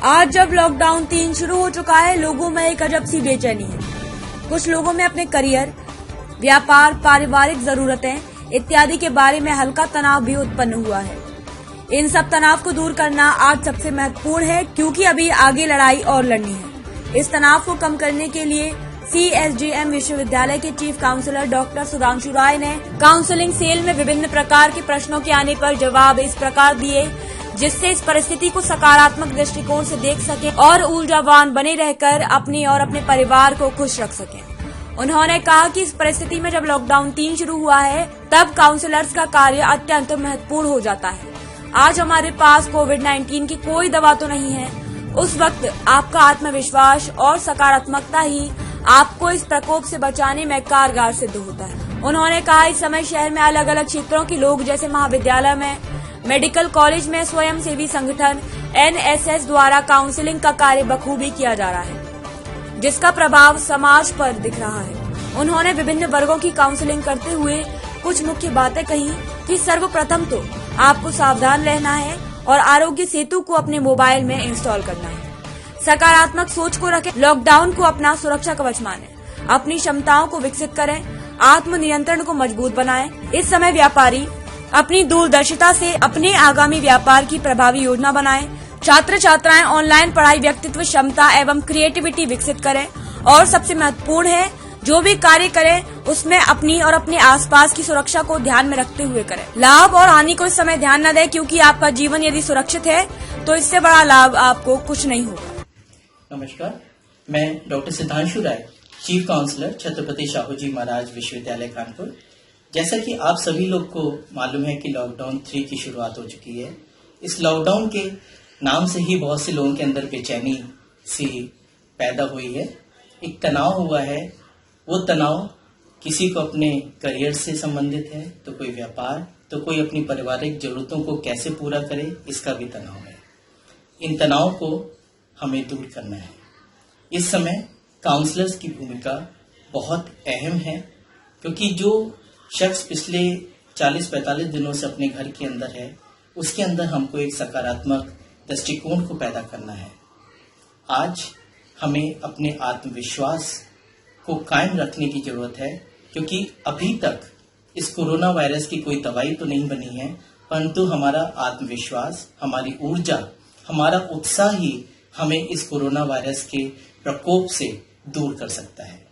आज जब लॉकडाउन 3 शुरू हो चुका है, लोगों में एक अजब सी बेचैनी है। कुछ लोगों में अपने करियर, व्यापार, पारिवारिक जरूरतें इत्यादि के बारे में हल्का तनाव भी उत्पन्न हुआ है। इन सब तनाव को दूर करना आज सबसे महत्वपूर्ण है, क्योंकि अभी आगे लड़ाई और लड़नी है। इस तनाव को कम करने के लिए CSGM विश्वविद्यालय के चीफ काउंसलर डॉक्टर सुधांशु राय ने काउंसलिंग सेल में विभिन्न प्रकार के प्रश्नों के आने पर जवाब इस प्रकार दिए, जिससे इस परिस्थिति को सकारात्मक दृष्टिकोण से देख सकें और ऊर्जावान बने रहकर अपनी और अपने परिवार को खुश रख सकें। उन्होंने कहा कि इस परिस्थिति में जब लॉकडाउन 3 शुरू हुआ है, तब काउंसलर्स का कार्य अत्यंत महत्वपूर्ण हो जाता है। आज हमारे पास कोविड-19 की कोई दवा तो नहीं है। उस वक्त आपका आत्मविश्वास और सकारात्मकता ही आपको इस प्रकोप से बचाने में कारगर सिद्ध होता है। उन्होंने कहा, इस समय शहर में अलग अलग क्षेत्रों के लोग, जैसे महाविद्यालय में, मेडिकल कॉलेज में, स्वयं सेवी संगठन NSS द्वारा काउंसलिंग का कार्य बखूबी किया जा रहा है, जिसका प्रभाव समाज पर दिख रहा है। उन्होंने विभिन्न वर्गों की काउंसलिंग करते हुए कुछ मुख्य बातें कही कि सर्वप्रथम तो आपको सावधान रहना है और आरोग्य सेतु को अपने मोबाइल में इंस्टॉल करना है। सकारात्मक सोच को रखें, लॉकडाउन को अपना सुरक्षा कवच मानें, अपनी क्षमताओं को विकसित करें, आत्मनियंत्रण को मजबूत बनाएं। इस समय व्यापारी अपनी दूरदर्शिता से अपने आगामी व्यापार की प्रभावी योजना बनाएं। छात्र छात्राएं ऑनलाइन पढ़ाई, व्यक्तित्व क्षमता एवं क्रिएटिविटी विकसित करें और सबसे महत्वपूर्ण है, जो भी कार्य करें उसमें अपनी और अपने आसपास की सुरक्षा को ध्यान में रखते हुए करें। लाभ और हानि को इस समय ध्यान न दें, क्योंकि आपका जीवन यदि सुरक्षित है तो इससे बड़ा लाभ आपको कुछ नहीं होगा। नमस्कार, मैं डॉक्टर सुधांशु राय, चीफ काउंसलर छत्रपति शाहू जी महाराज विश्वविद्यालय कानपुर। जैसा कि आप सभी लोग को मालूम है कि लॉकडाउन 3 की शुरुआत हो चुकी है। इस लॉकडाउन के नाम से ही बहुत से लोगों के अंदर बेचैनी सी पैदा हुई है, एक तनाव हुआ है। वो तनाव किसी को अपने करियर से संबंधित है, तो कोई व्यापार, तो कोई अपनी पारिवारिक जरूरतों को कैसे पूरा करे, इसका भी तनाव है। इन तनाव को हमें दूर करना है। इस समय काउंसलर्स की भूमिका बहुत अहम है, क्योंकि जो शख्स पिछले 40-45 दिनों से अपने घर के अंदर है, उसके अंदर हमको एक सकारात्मक दृष्टिकोण को पैदा करना है। आज हमें अपने आत्मविश्वास को कायम रखने की जरूरत है, क्योंकि अभी तक इस कोरोना वायरस की कोई दवाई तो नहीं बनी है, परंतु हमारा आत्मविश्वास, हमारी ऊर्जा, हमारा उत्साह ही हमें इस कोरोना वायरस के प्रकोप से दूर कर सकता है।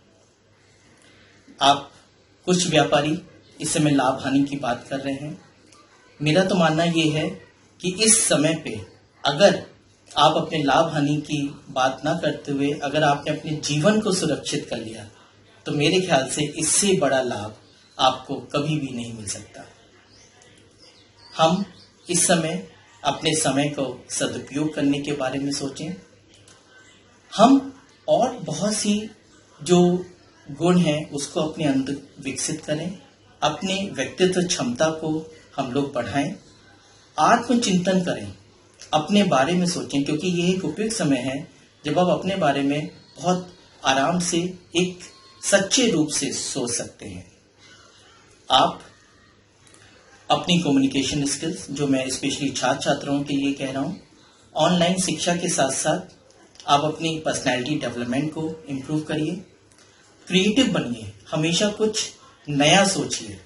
आप कुछ व्यापारी इस समय लाभ हानि की बात कर रहे हैं। मेरा तो मानना यह है कि इस समय पे अगर आप अपने लाभ हानि की बात ना करते हुए अगर आपने अपने जीवन को सुरक्षित कर लिया, तो मेरे ख्याल से इससे बड़ा लाभ आपको कभी भी नहीं मिल सकता। हम इस समय अपने समय को सदुपयोग करने के बारे में सोचें। हम और बहुत सी जो गुण हैं उसको अपने अंदर विकसित करें, अपने व्यक्तित्व क्षमता को हम लोग बढ़ाएं, आत्मचिंतन करें, अपने बारे में सोचें, क्योंकि यह एक उपयुक्त समय है जब आप अपने बारे में बहुत आराम से एक सच्चे रूप से सोच सकते हैं। आप अपनी कम्युनिकेशन स्किल्स, जो मैं स्पेशली छात्र छात्राओं के लिए कह रहा हूँ, ऑनलाइन शिक्षा के साथ साथ आप अपनी पर्सनैलिटी डेवलपमेंट को इम्प्रूव करिए, क्रिएटिव बनिए, हमेशा कुछ नया सोचिए,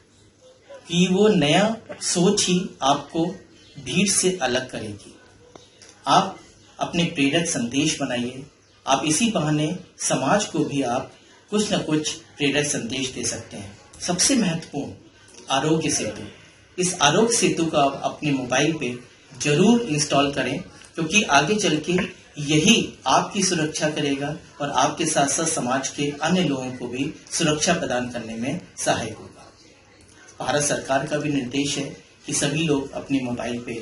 कि वो नया सोच ही आपको भीड़ से अलग करेगी। आप अपने प्रेरक संदेश बनाइए, आप इसी बहाने समाज को भी आप कुछ न कुछ प्रेरक संदेश दे सकते हैं। सबसे महत्वपूर्ण, आरोग्य सेतु। इस आरोग्य सेतु का आप अपने मोबाइल पे जरूर इंस्टॉल करें, क्योंकि आगे चल के यही आपकी सुरक्षा करेगा और आपके साथ साथ समाज के अन्य लोगों को भी सुरक्षा प्रदान करने में सहायक होगा। भारत सरकार का भी निर्देश है कि सभी लोग अपने मोबाइल पे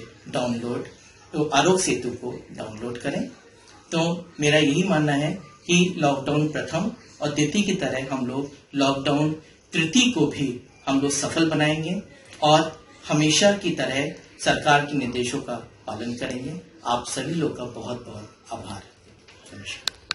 आरोग्य सेतु को डाउनलोड करें। तो मेरा यही मानना है कि लॉकडाउन प्रथम और द्वितीय की तरह हम लोग लॉकडाउन तृतीय को भी हम लोग सफल बनाएंगे और हमेशा की तरह सरकार के निर्देशों का पालन करेंगे। आप सभी लोग का बहुत बहुत आभार।